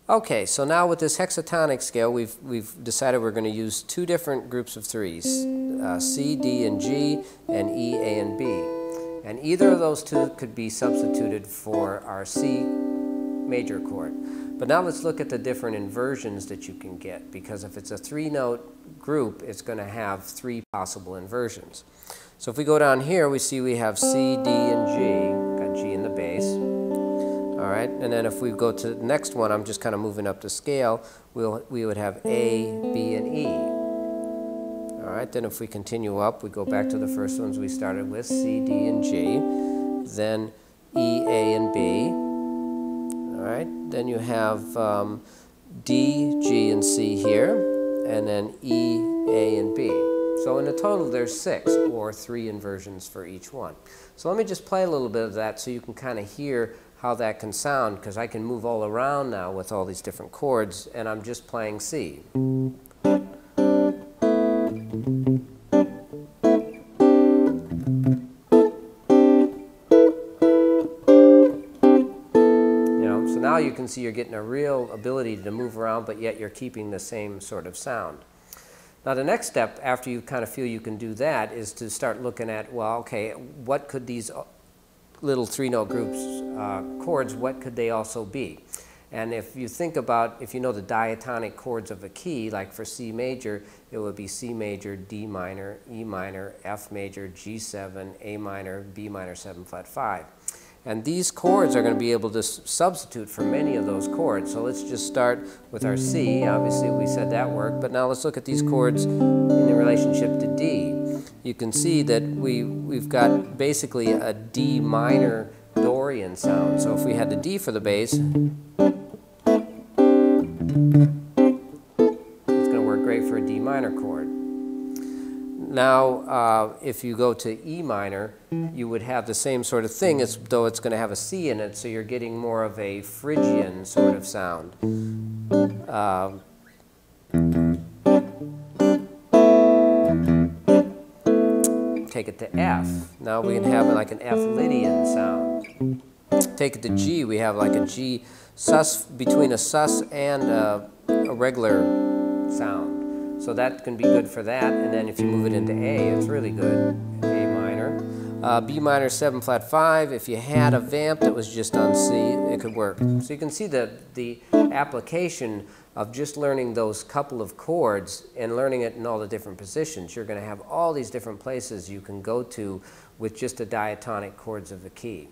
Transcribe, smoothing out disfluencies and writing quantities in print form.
Okay, so now with this hexatonic scale, we've decided we're going to use two different groups of threes, C, D, and G, and E, A, and B. And either of those two could be substituted for our C major chord. But now let's look at the different inversions that you can get, because if it's a three-note group, it's going to have three possible inversions. So if we go down here, we see we have C, D, and G. Got G in the bass. All right, and then if we go to the next one, I'm just kind of moving up the scale, we would have A, B, and E. All right, then if we continue up, we go back to the first ones we started with, C, D, and G, then E, A, and B. All right, then you have D, G, and C here, and then E, A, and B. So in the total, there's 6, or 3 inversions for each one. So let me just play a little bit of that so you can kind of hear how that can sound, because I can move all around now with all these different chords, and I'm just playing C. You know, so now you can see you're getting a real ability to move around, but yet you're keeping the same sort of sound. Now the next step, after you kind of feel you can do that, is to start looking at, well, okay, what could these little three-note groups, chords, what could they also be? And if you think about, if you know the diatonic chords of a key, like for C major, it would be C major, D minor, E minor, F major, G7, A minor, B minor 7 flat 5. And these chords are going to be able to substitute for many of those chords. So let's just start with our C. Obviously we said that worked, but now let's look at these chords in the relationship to D. You can see that we've got basically a D minor Dorian sound. So if we had the D for the bass, it's going to work great for a D minor chord. Now, if you go to E minor, you would have the same sort of thing, as though it's going to have a C in it, so you're getting more of a Phrygian sort of sound. Take it to F. Now we can have like an F Lydian sound. Take it to G. We have like a G sus, between a sus and a regular sound. So that can be good for that. And then if you move it into A, it's really good. A minor. B minor 7 flat 5. If you had a vamp that was just on C, it could work. So you can see the application of just learning those couple of chords and learning it in all the different positions. You're going to have all these different places you can go to with just the diatonic chords of the key.